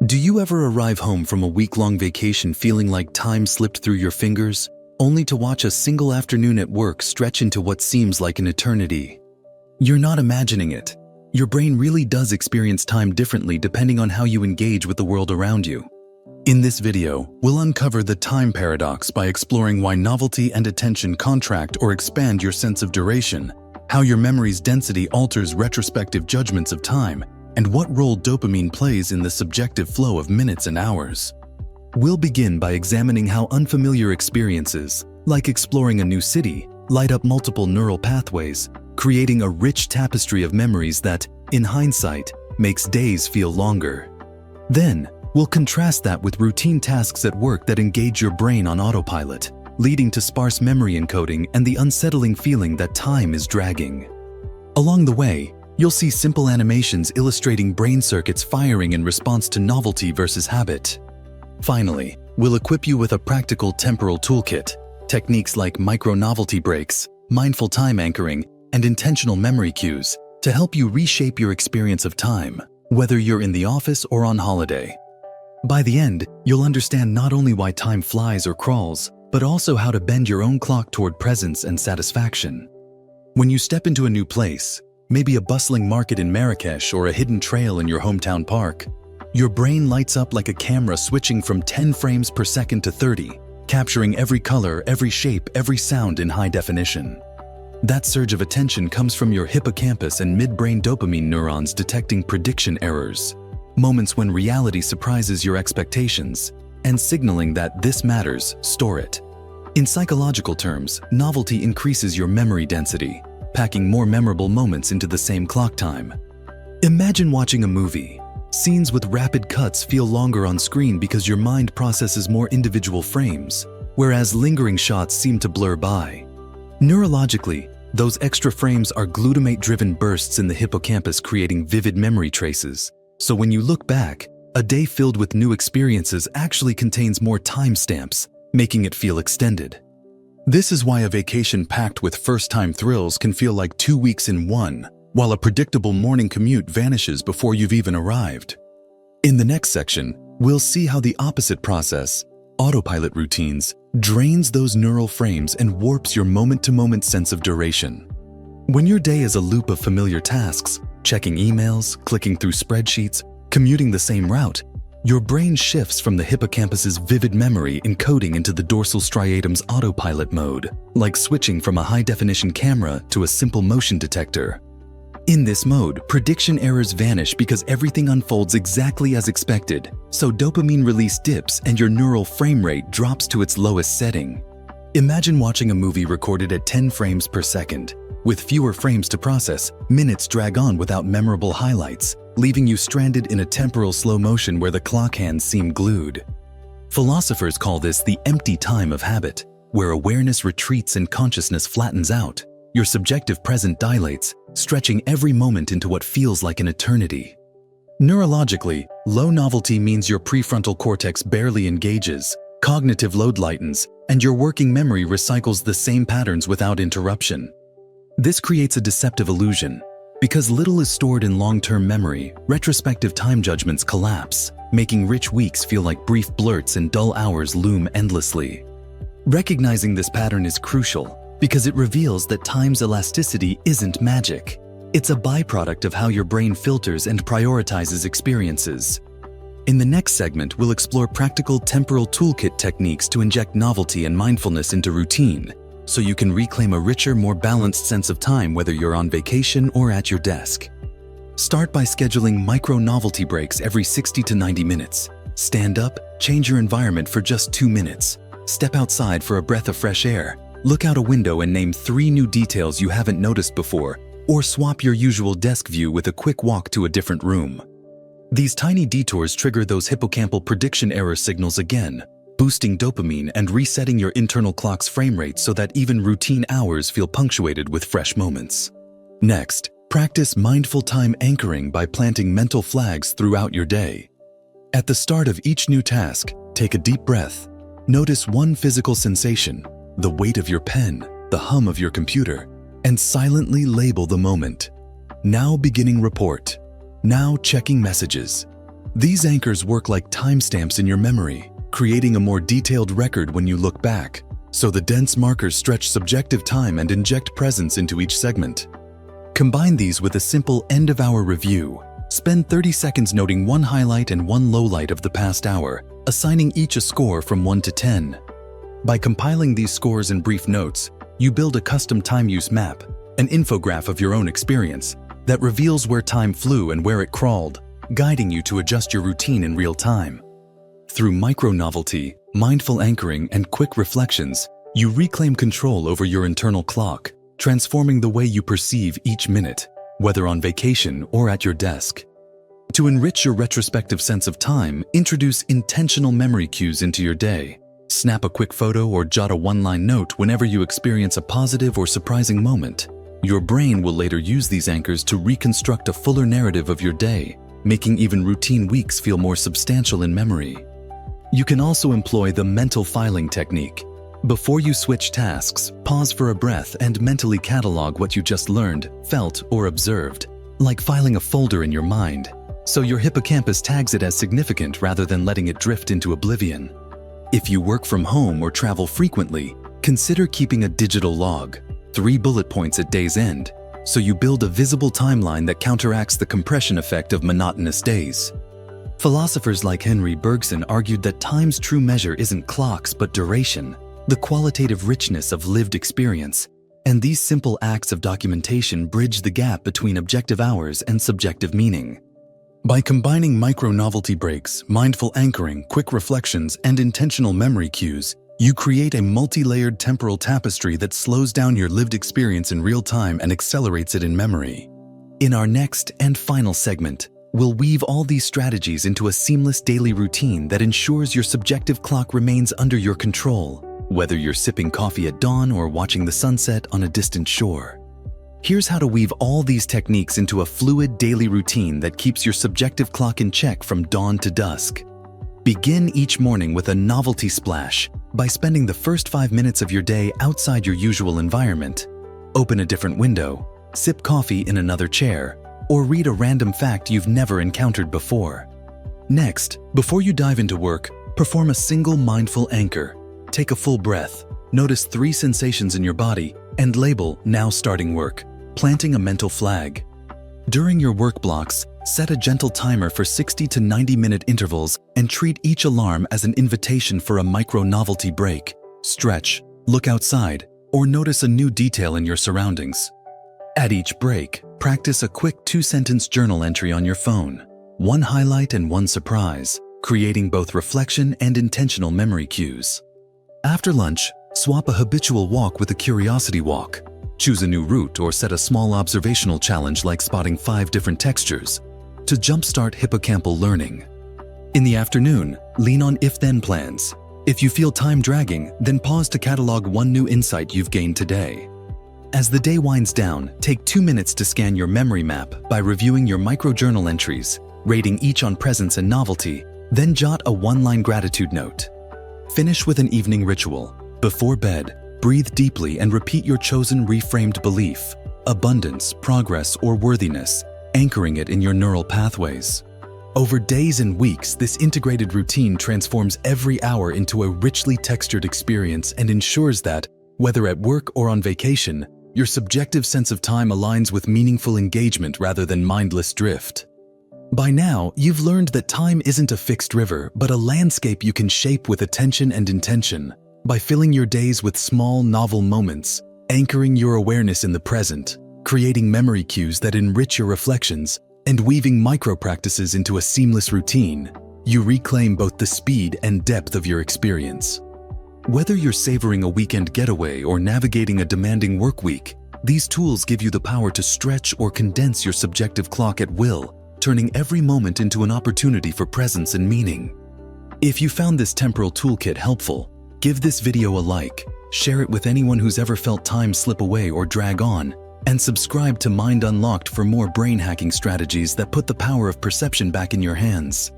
Do you ever arrive home from a week-long vacation feeling like time slipped through your fingers, only to watch a single afternoon at work stretch into what seems like an eternity? You're not imagining it. Your brain really does experience time differently depending on how you engage with the world around you. In this video, we'll uncover the time paradox by exploring why novelty and attention contract or expand your sense of duration, how your memory's density alters retrospective judgments of time, and what role dopamine plays in the subjective flow of minutes and hours. We'll begin by examining how unfamiliar experiences, like exploring a new city, light up multiple neural pathways, creating a rich tapestry of memories that, in hindsight, makes days feel longer. Then, we'll contrast that with routine tasks at work that engage your brain on autopilot, leading to sparse memory encoding and the unsettling feeling that time is dragging. Along the way, you'll see simple animations illustrating brain circuits firing in response to novelty versus habit. Finally, we'll equip you with a practical temporal toolkit, techniques like micro-novelty breaks, mindful time anchoring, and intentional memory cues to help you reshape your experience of time, whether you're in the office or on holiday. By the end, you'll understand not only why time flies or crawls, but also how to bend your own clock toward presence and satisfaction. When you step into a new place, maybe a bustling market in Marrakesh or a hidden trail in your hometown park, your brain lights up like a camera switching from 10 frames per second to 30, capturing every color, every shape, every sound in high definition. That surge of attention comes from your hippocampus and midbrain dopamine neurons detecting prediction errors, moments when reality surprises your expectations, and signaling that this matters, store it. In psychological terms, novelty increases your memory density, packing more memorable moments into the same clock time. Imagine watching a movie. Scenes with rapid cuts feel longer on screen because your mind processes more individual frames, whereas lingering shots seem to blur by. Neurologically, those extra frames are glutamate-driven bursts in the hippocampus creating vivid memory traces. So when you look back, a day filled with new experiences actually contains more timestamps, making it feel extended. This is why a vacation packed with first-time thrills can feel like 2 weeks in one, while a predictable morning commute vanishes before you've even arrived. In the next section, we'll see how the opposite process, autopilot routines, drains those neural frames and warps your moment-to-moment sense of duration. When your day is a loop of familiar tasks, checking emails, clicking through spreadsheets, commuting the same route, your brain shifts from the hippocampus's vivid memory encoding into the dorsal striatum's autopilot mode, like switching from a high-definition camera to a simple motion detector. In this mode, prediction errors vanish because everything unfolds exactly as expected, so dopamine release dips and your neural frame rate drops to its lowest setting. Imagine watching a movie recorded at 10 frames per second. With fewer frames to process, minutes drag on without memorable highlights, leaving you stranded in a temporal slow motion where the clock hands seem glued. Philosophers call this the empty time of habit, where awareness retreats and consciousness flattens out. Your subjective present dilates, stretching every moment into what feels like an eternity. Neurologically, low novelty means your prefrontal cortex barely engages, cognitive load lightens, and your working memory recycles the same patterns without interruption. This creates a deceptive illusion. Because little is stored in long-term memory, retrospective time judgments collapse, making rich weeks feel like brief blurts and dull hours loom endlessly. Recognizing this pattern is crucial because it reveals that time's elasticity isn't magic. It's a byproduct of how your brain filters and prioritizes experiences. In the next segment, we'll explore practical temporal toolkit techniques to inject novelty and mindfulness into routine, so you can reclaim a richer, more balanced sense of time whether you're on vacation or at your desk. Start by scheduling micro-novelty breaks every 60 to 90 minutes. Stand up, change your environment for just 2 minutes. Step outside for a breath of fresh air. Look out a window and name 3 new details you haven't noticed before, or swap your usual desk view with a quick walk to a different room. These tiny detours trigger those hippocampal prediction error signals again, boosting dopamine and resetting your internal clock's frame rate so that even routine hours feel punctuated with fresh moments. Next, practice mindful time anchoring by planting mental flags throughout your day. At the start of each new task, take a deep breath. Notice one physical sensation, the weight of your pen, the hum of your computer, and silently label the moment. Now beginning report. Now checking messages. These anchors work like timestamps in your memory, creating a more detailed record when you look back, so the dense markers stretch subjective time and inject presence into each segment. Combine these with a simple end-of-hour review. Spend 30 seconds noting one highlight and one lowlight of the past hour, assigning each a score from 1 to 10. By compiling these scores and brief notes, you build a custom time use map, an infograph of your own experience, that reveals where time flew and where it crawled, guiding you to adjust your routine in real time. Through micro-novelty, mindful anchoring, and quick reflections, you reclaim control over your internal clock, transforming the way you perceive each minute, whether on vacation or at your desk. To enrich your retrospective sense of time, introduce intentional memory cues into your day. Snap a quick photo or jot a one-line note whenever you experience a positive or surprising moment. Your brain will later use these anchors to reconstruct a fuller narrative of your day, making even routine weeks feel more substantial in memory. You can also employ the mental filing technique. Before you switch tasks, pause for a breath and mentally catalog what you just learned, felt, or observed, like filing a folder in your mind, so your hippocampus tags it as significant rather than letting it drift into oblivion. If you work from home or travel frequently, consider keeping a digital log, 3 bullet points at day's end, so you build a visible timeline that counteracts the compression effect of monotonous days. Philosophers like Henry Bergson argued that time's true measure isn't clocks but duration, the qualitative richness of lived experience, and these simple acts of documentation bridge the gap between objective hours and subjective meaning. By combining micro-novelty breaks, mindful anchoring, quick reflections, and intentional memory cues, you create a multi-layered temporal tapestry that slows down your lived experience in real time and accelerates it in memory. In our next and final segment, we'll weave all these strategies into a seamless daily routine that ensures your subjective clock remains under your control, whether you're sipping coffee at dawn or watching the sunset on a distant shore. Here's how to weave all these techniques into a fluid daily routine that keeps your subjective clock in check from dawn to dusk. Begin each morning with a novelty splash by spending the first 5 minutes of your day outside your usual environment. Open a different window, sip coffee in another chair, or read a random fact you've never encountered before. Next, before you dive into work, perform a single mindful anchor. Take a full breath, notice 3 sensations in your body, and label "Now starting work," planting a mental flag. During your work blocks, set a gentle timer for 60 to 90-minute intervals and treat each alarm as an invitation for a micro-novelty break. Stretch, look outside, or notice a new detail in your surroundings. At each break, practice a quick 2-sentence journal entry on your phone, one highlight and one surprise, creating both reflection and intentional memory cues. After lunch, swap a habitual walk with a curiosity walk. Choose a new route or set a small observational challenge like spotting 5 different textures to jumpstart hippocampal learning. In the afternoon, lean on if-then plans. If you feel time dragging, then pause to catalog one new insight you've gained today. As the day winds down, take 2 minutes to scan your memory map by reviewing your micro-journal entries, rating each on presence and novelty, then jot a one-line gratitude note. Finish with an evening ritual. Before bed, breathe deeply and repeat your chosen reframed belief, abundance, progress, or worthiness, anchoring it in your neural pathways. Over days and weeks, this integrated routine transforms every hour into a richly textured experience and ensures that, whether at work or on vacation, your subjective sense of time aligns with meaningful engagement rather than mindless drift. By now, you've learned that time isn't a fixed river, but a landscape you can shape with attention and intention. By filling your days with small, novel moments, anchoring your awareness in the present, creating memory cues that enrich your reflections, and weaving micro-practices into a seamless routine, you reclaim both the speed and depth of your experience. Whether you're savoring a weekend getaway or navigating a demanding work week, these tools give you the power to stretch or condense your subjective clock at will, turning every moment into an opportunity for presence and meaning. If you found this temporal toolkit helpful, give this video a like, share it with anyone who's ever felt time slip away or drag on, and subscribe to Mind Unlocked for more brain hacking strategies that put the power of perception back in your hands.